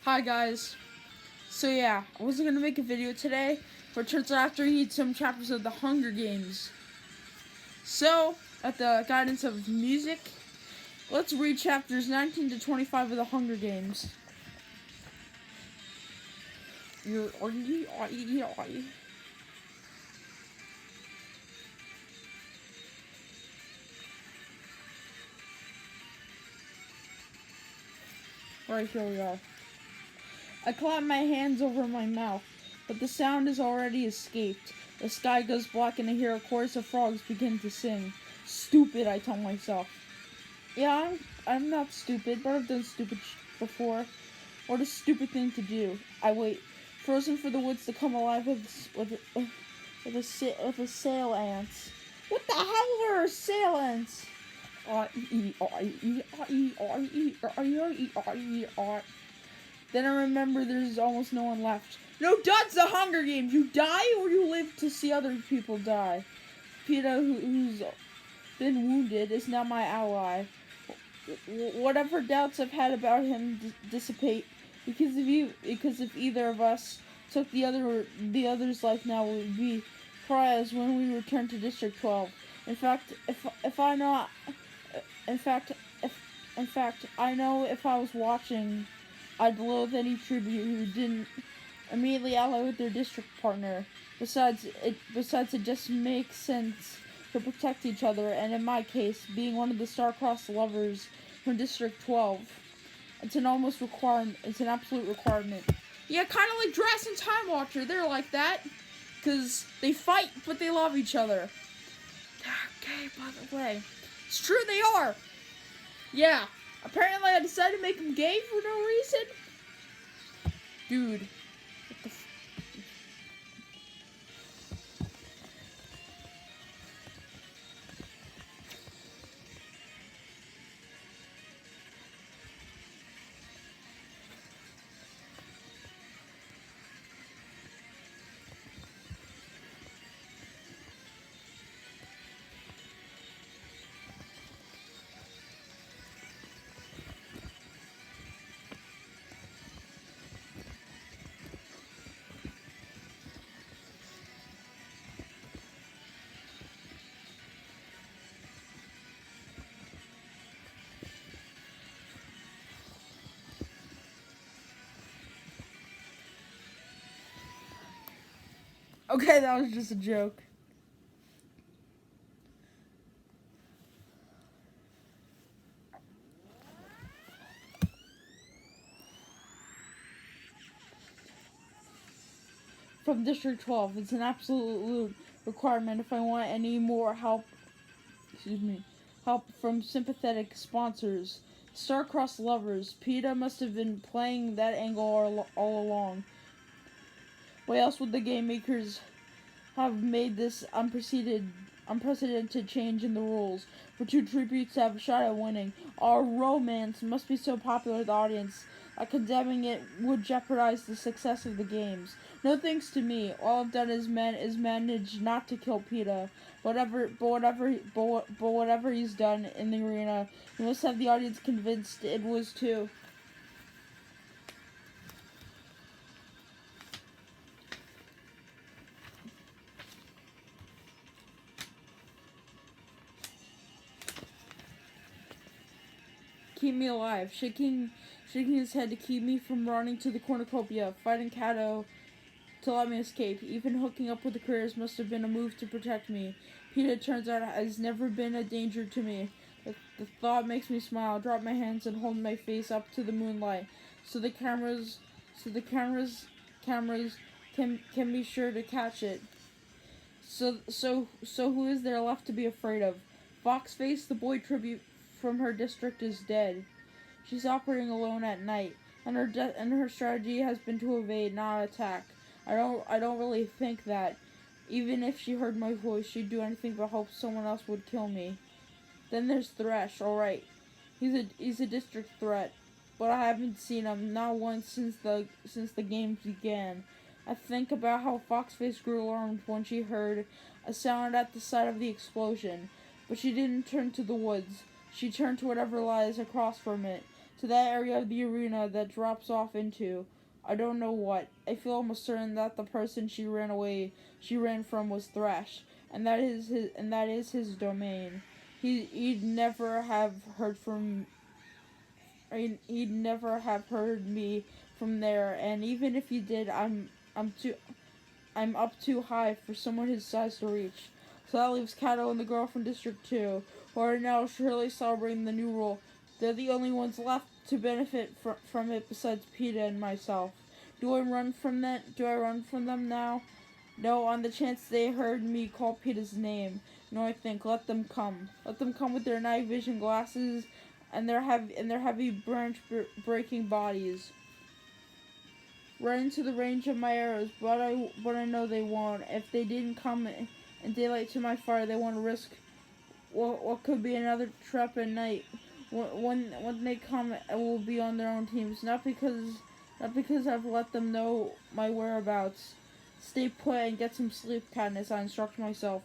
Hi guys. So yeah, I wasn't gonna make a video today, but it turns out I have to read some chapters of the Hunger Games. So, at the guidance of music, let's read chapters 19 to 25 of the Hunger Games. Right, here we go. I clap my hands over my mouth, but the sound has already escaped. The sky goes black and I hear a chorus of frogs begin to sing. Stupid, I tell myself. Yeah, I'm not stupid, but I've done stupid before. What a stupid thing to do. I wait, frozen for the woods to come alive with sail ants. What the hell are sail ants? Then I remember there's almost no one left. No, that's the Hunger Games. You die or you live to see other people die. Peeta, who's been wounded, is now my ally. Whatever doubts I've had about him dissipate because if either of us took the other's life now, would be pariahs when we return to District 12. In fact, I know if I was watching, I'd loathe any tribute who didn't immediately ally with their district partner. Besides, it just makes sense to protect each other, and in my case, being one of the star-crossed lovers from District 12, it's an absolute requirement. Yeah, kind of like Drass and Time Watcher, they're like that, because they fight, but they love each other. They're gay, by the way. It's true, they are! Yeah, apparently I decided to make them gay for no reason. Dude, what the Okay, that was just a joke. From District 12, it's an absolute requirement if I want any more help from sympathetic sponsors. Star-crossed lovers. Peeta must have been playing that angle all along. Why else would the game makers have made this unprecedented change in the rules for two tributes to have a shot at winning? Our romance must be so popular with the audience that condemning it would jeopardize the success of the games. No thanks to me. All I've done is manage not to kill Peeta. Whatever he's done in the arena, he must have the audience convinced it was too. Keep me alive, shaking his head to keep me from running to the cornucopia, fighting Cato to let me escape. Even hooking up with the careers must have been a move to protect me. Peeta, turns out, has never been a danger to me. The thought makes me smile, drop my hands, and hold my face up to the moonlight, so the cameras can be sure to catch it. So who is there left to be afraid of? Foxface, the boy tribute from her district, is dead. She's operating alone at night, and her strategy has been to evade, not attack. I don't really think that even if she heard my voice, she'd do anything but hope someone else would kill me. Then there's Thresh. All right, he's a district threat, but I haven't seen him not once since the games began. I think about how Foxface grew alarmed when she heard a sound at the side of the explosion, but she didn't turn to the woods. She turned to whatever lies across from it. to that area of the arena that drops off into I don't know what. I feel almost certain that the person she ran from was Thresh, and that is his domain. He'd never have heard from he'd never have heard me from there, and even if he did, I'm up too high for someone his size to reach. So that leaves Kato and the girl from District 2, who are now surely celebrating the new rule. They're the only ones left to benefit from it besides PETA and myself. Do I run from them now? No, on the chance they heard me call PETA's name. No, I think, let them come. Let them come with their night vision glasses and their heavy branch-breaking bodies. Right into the range of my arrows, but I know they won't. If they didn't come in daylight to my fire, they won't risk what could be another trap at night. When they come, it will be on their own teams, not because I've let them know my whereabouts. Stay put and get some sleep, Katniss, I instruct myself.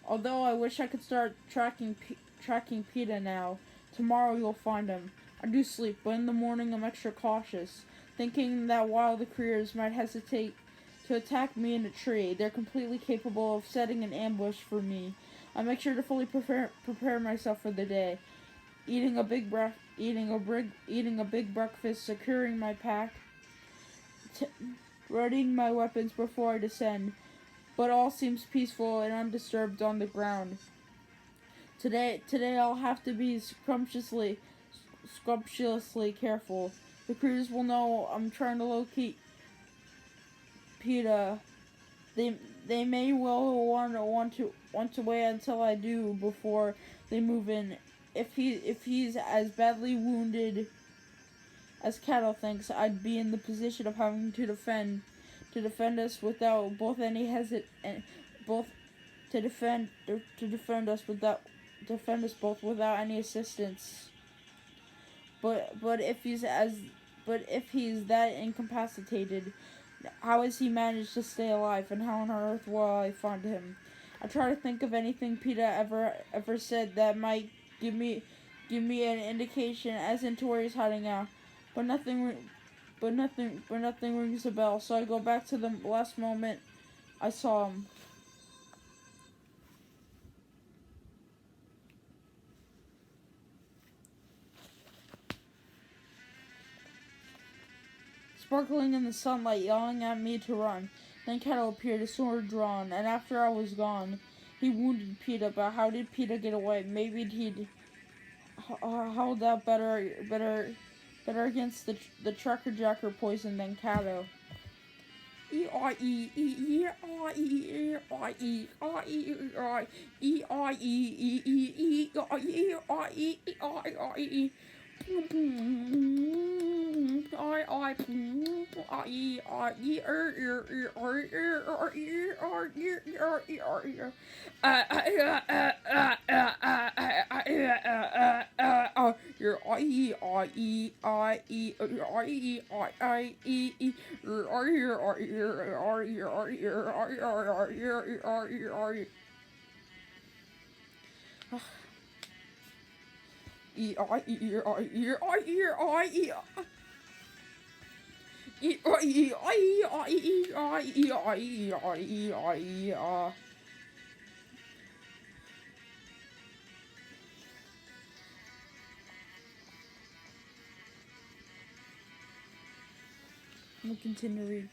Although I wish I could start tracking PETA now. Tomorrow you'll find him. I do sleep, but in the morning I'm extra cautious, thinking that while the Kriegs might hesitate to attack me in a tree, they're completely capable of setting an ambush for me. I make sure to fully prepare myself for the day, eating a big breakfast, securing my pack, readying my weapons before I descend. But all seems peaceful and undisturbed on the ground. Today I'll have to be scrumptiously careful. The Kriegs will know I'm trying to locate PETA. They may well want to wait until I do before they move in. If he's as badly wounded as Kato thinks, I'd be in the position of having to defend us without both any defend us both without any assistance. But if he's that incapacitated, how has he managed to stay alive, and how on earth will I find him? I try to think of anything PETA ever said that might give me an indication as into where he's hiding out, but nothing rings a bell. So I go back to the last moment I saw him. Sparkling in the sunlight, yelling at me to run. Then Kato appeared, his sword drawn, and after I was gone, he wounded PETA. But how did PETA get away? Maybe he'd held out better against the Trucker Jacker poison than Kato. We'll continue to read.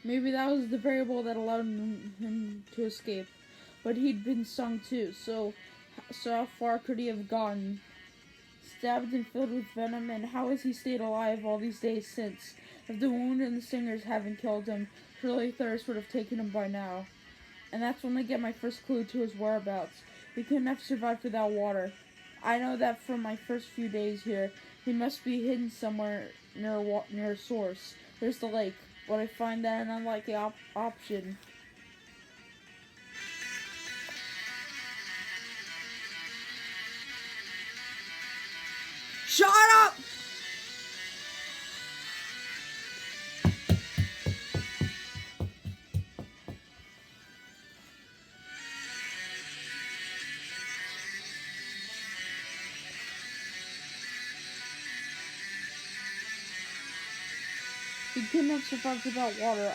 Maybe that was the variable that allowed him to escape. But he'd been stung too, so how far could he have gotten? stabbed and filled with venom, and how has he stayed alive all these days since? If the wound and the stingers haven't killed him, surely thirst would have taken him by now. And that's when I get my first clue to his whereabouts. He couldn't have survived without water. I know that from my first few days here, he must be hidden somewhere near a source. There's the lake, but I find that an unlikely option. Shut up! He couldn't have survived without water.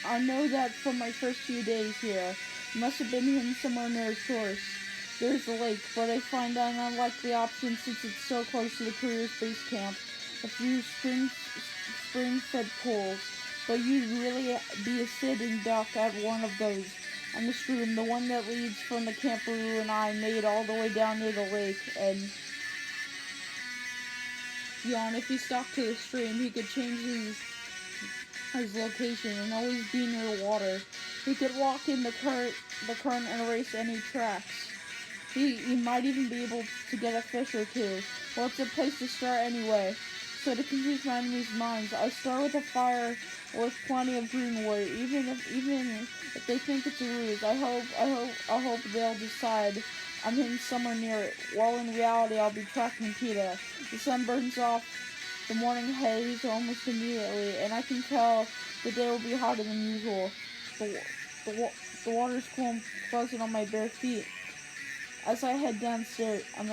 I know that from my first few days here. He must have been hidden somewhere near a source. There's the lake, but I find that an unlikely option since it's so close to the career's base camp. A few spring-fed pools, but you'd really be a sitting duck at one of those. And the stream, the one that leads from the camp Roo and I made all the way down near the lake, and if he stuck to the stream, he could change his location and always be near water. He could walk in the current and erase any tracks. He might even be able to get a fish or two. Well, it's a place to start anyway. So to confuse my enemies' minds, I start with a fire with plenty of green wood. Even if they think it's a ruse, I hope they'll decide I'm hidden somewhere near it. While in reality, I'll be tracking PETA. The sun burns off the morning haze almost immediately, and I can tell the day will be hotter than usual. The water's cool and pleasant on my bare feet. As I head downstream, I'm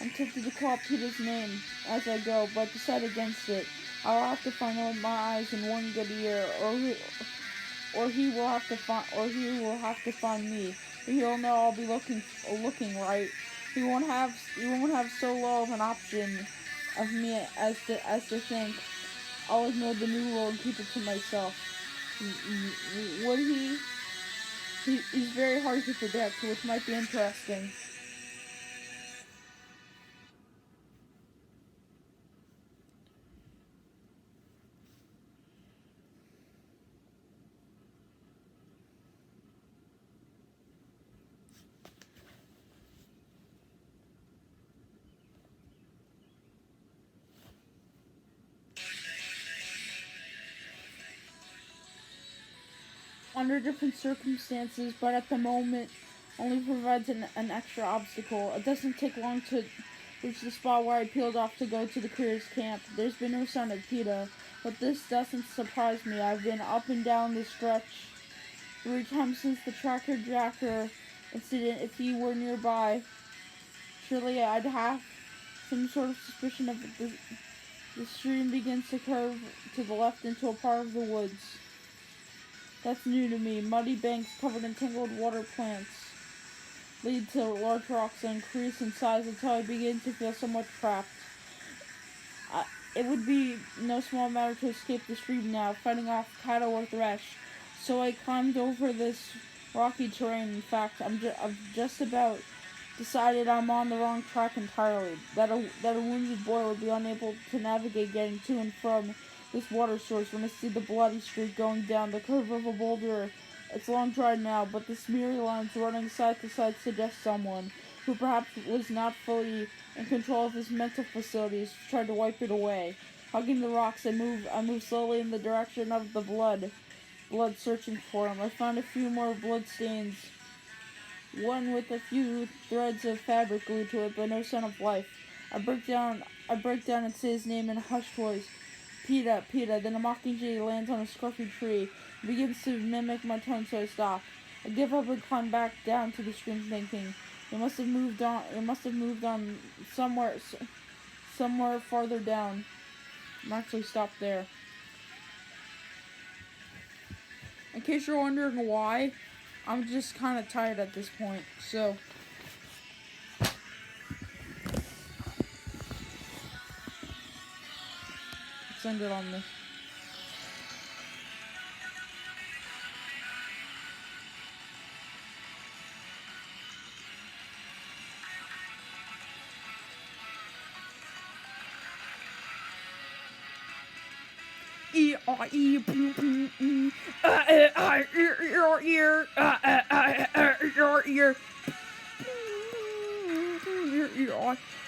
tempted to call PETA's name as I go, but decide against it. I'll have to find him with my eyes in one good ear, or he will have to find me. He'll know I'll be looking right. He won't have so low of an option of me as to think I'll ignore the new rule and keep it to myself. Would he? He's very hard to predict, which might be interesting. Under different circumstances, but at the moment only provides an extra obstacle. It doesn't take long to reach the spot where I peeled off to go to the career's camp. There's been no sign of PETA, but this doesn't surprise me. I've been up and down this stretch 3 times since the Tracker Jacker incident. If he were nearby, surely I'd have some sort of suspicion of it. The stream begins to curve to the left into a part of the woods. That's new to me. Muddy banks covered in tangled water plants lead to large rocks that increase in size until I begin to feel somewhat trapped. It would be no small matter to escape the stream now, fighting off cattle or thresh. So I climbed over this rocky terrain. In fact, I've just about decided I'm on the wrong track entirely. That a wounded boy would be unable to navigate getting to and from this water source when I see the bloody streak going down the curve of a boulder. It's long dry now, but the smeary lines running side to side suggest someone who perhaps was not fully in control of his mental facilities tried to wipe it away. Hugging the rocks, I move slowly in the direction of the blood searching for him. I found a few more blood stains, one with a few threads of fabric glued to it, but no sign of life. I break down and say his name in a hushed voice. PETA, PETA. Then a mockingjay lands on a scruffy tree and begins to mimic my tone, so I stop. I give up and climb back down to the stream, thinking it must have moved on somewhere farther down. I'm actually stopped there. In case you're wondering why, I'm just kind of tired at this point, so let's end it on this.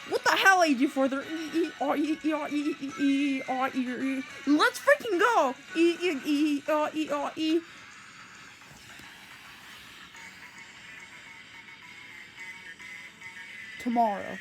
What the hell, AG Further? Let's freaking go! Tomorrow.